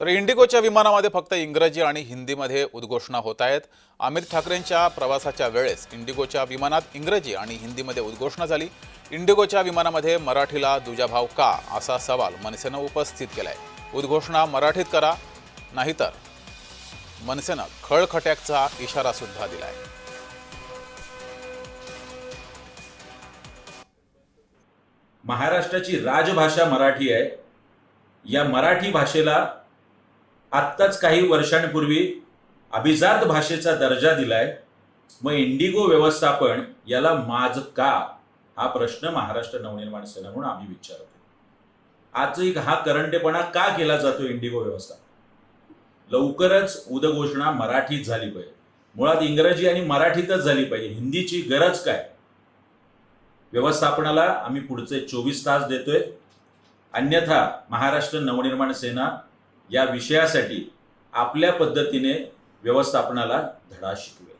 तर इंडिगोच्या विमानामध्ये फक्त इंग्रजी आणि हिंदीमध्ये उद्घोषणा होत आहेत। अमित ठाकरेंच्या प्रवासाच्या वेळेस इंडिगोच्या विमानात इंग्रजी आणि हिंदीमध्ये उद्घोषणा झाली। इंडिगोच्या विमानामध्ये मराठीला दुजाभाव का असा सवाल मनसेनं उपस्थित केलाय। उद्घोषणा मराठीत करा, नाहीतर मनसेनं खळखट्याचा इशारा सुद्धा दिलाय। महाराष्ट्राची राजभाषा मराठी आहे। या मराठी भाषेला आत्ताच काही वर्षांपूर्वी अभिजात भाषेचा दर्जा दिलाय। मग इंडिगो व्यवस्थापन याला माज का, हा प्रश्न महाराष्ट्र नवनिर्माण सेना म्हणून आम्ही विचारतो। आजही हा करंटेपणा का केला जातो इंडिगो व्यवस्थापन? लवकरच उद्घोषणा मराठीत झाली पाहिजे, मुळात इंग्रजी आणि मराठीतच झाली पाहिजे, हिंदीची गरज काय? व्यवस्थापनाला आम्ही पुढचे 24 तास देतोय, अन्यथा महाराष्ट्र नवनिर्माण सेना या विषयासाठी आपल्या पद्धतीने व्यवस्थापनाला धडा शिकवेल।